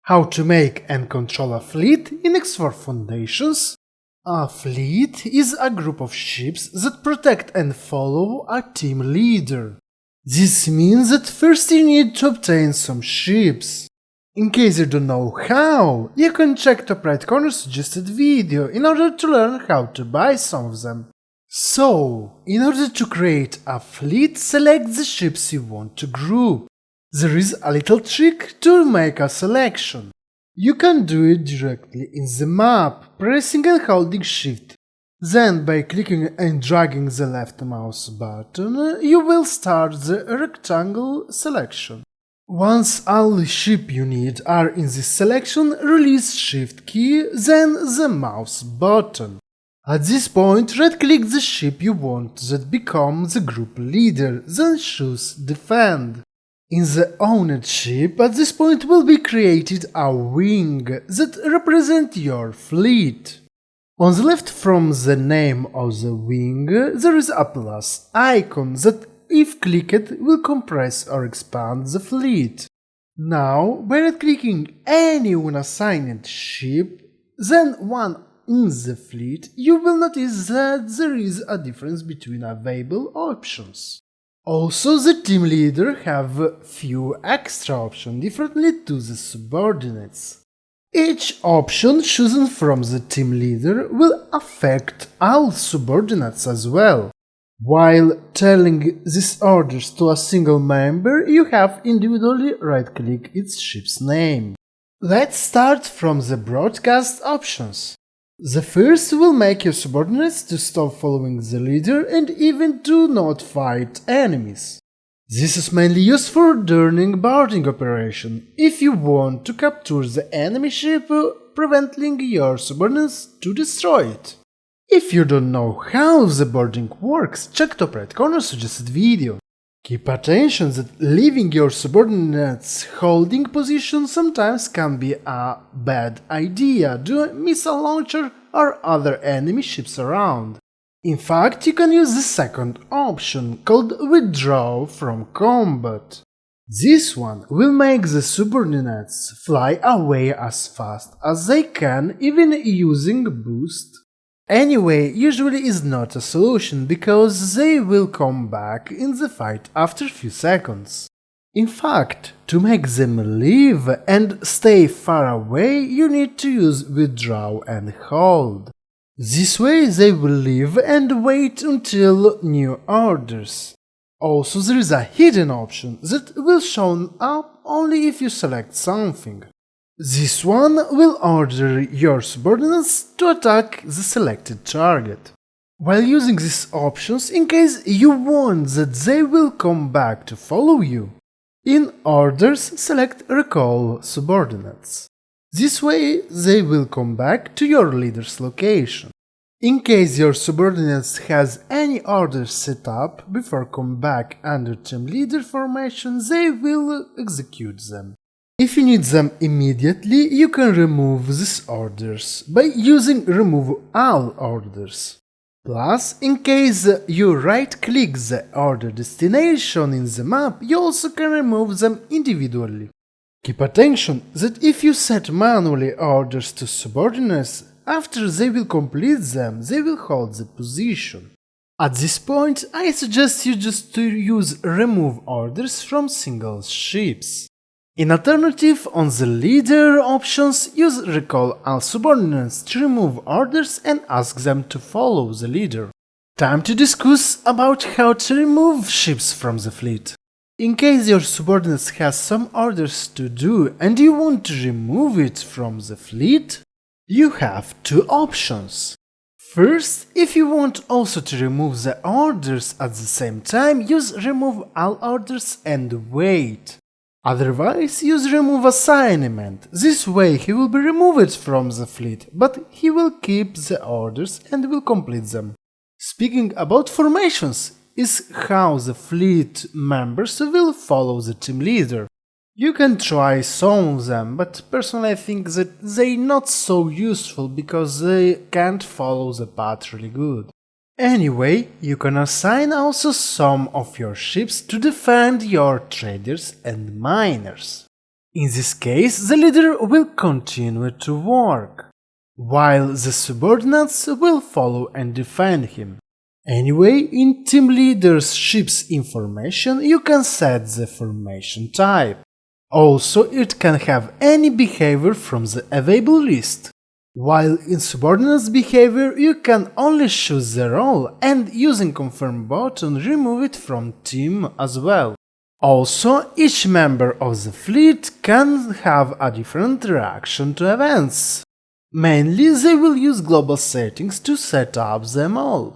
How to make and control a fleet in X4 Foundations. A fleet is a group of ships that protect and follow a team leader. This means that first you need to obtain some ships. In case you don't know how, you can check top right corner suggested video in order to learn how to buy some of them. So, in order to create a fleet, select the ships you want to group. There is a little trick to make a selection. You can do it directly in the map, pressing and holding Shift. Then, by clicking and dragging the left mouse button, you will start the rectangle selection. Once all the ships you need are in this selection, release Shift key, then the mouse button. At this point, right-click the ship you want that becomes the group leader, then choose Defend. In the owned ship, at this point will be created a wing that represents your fleet. On the left from the name of the wing, there is a plus icon that, if clicked, will compress or expand the fleet. Now, by right-clicking any unassigned ship, then one in the fleet, you will notice that there is a difference between available options. Also, the team leader have few extra options differently to the subordinates. Each option chosen from the team leader will affect all subordinates as well. While telling these orders to a single member, you have individually right-click its ship's name. Let's start from the broadcast options. The first will make your subordinates to stop following the leader and even do not fight enemies. This is mainly used for during boarding operation, if you want to capture the enemy ship, preventing your subordinates to destroy it. If you don't know how the boarding works, check top right corner suggested video. Keep attention that leaving your subordinates holding position sometimes can be a bad idea due to missile launcher or other enemy ships around. In fact, you can use the second option, called Withdrawal from Combat. This one will make the subordinates fly away as fast as they can, even using boost. Anyway, usually is not a solution because they will come back in the fight after a few seconds. In fact, to make them leave and stay far away, you need to use withdraw and hold. This way they will leave and wait until new orders. Also, there is a hidden option that will show up only if you select something. This one will order your subordinates to attack the selected target. While using these options, in case you want that they will come back to follow you, in orders select Recall Subordinates. This way they will come back to your leader's location. In case your subordinates has any orders set up before come back under team leader formation, they will execute them. If you need them immediately, you can remove these orders by using Remove All Orders. Plus, in case you right-click the order destination in the map, you also can remove them individually. Keep attention that if you set manually orders to subordinates, after they will complete them, they will hold the position. At this point, I suggest you just to use Remove Orders from single ships. In alternative, on the leader options, use Recall All Subordinates to remove orders and ask them to follow the leader. Time to discuss about how to remove ships from the fleet. In case your subordinates has some orders to do and you want to remove it from the fleet, you have two options. First, if you want also to remove the orders at the same time, use Remove All Orders and wait. Otherwise, use Remove Assignment. This way he will be removed from the fleet, but he will keep the orders and will complete them. Speaking about formations, is how the fleet members will follow the team leader. You can try some of them, but personally I think that they're not so useful because they can't follow the path really good. Anyway, you can assign also some of your ships to defend your traders and miners. In this case, the leader will continue to work, while the subordinates will follow and defend him. Anyway, in team leader's ship's information you can set the formation type. Also, it can have any behavior from the available list. While in subordinates behavior you can only choose the role and using confirm button remove it from team as well. Also, each member of the fleet can have a different reaction to events. Mainly they will use global settings to set up them all.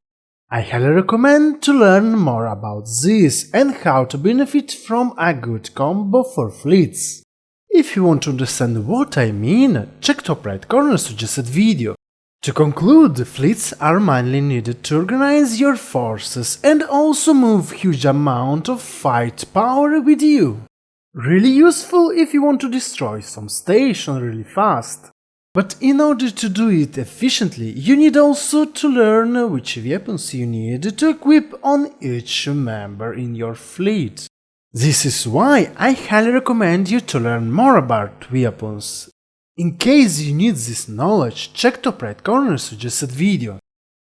I highly recommend to learn more about this and how to benefit from a good combo for fleets. If you want to understand what I mean, check top right corner suggested video. To conclude, fleets are mainly needed to organize your forces and also move huge amount of fight power with you. Really useful if you want to destroy some station really fast. But in order to do it efficiently, you need also to learn which weapons you need to equip on each member in your fleet. This is why I highly recommend you to learn more about weapons. In case you need this knowledge, check top right corner suggested video.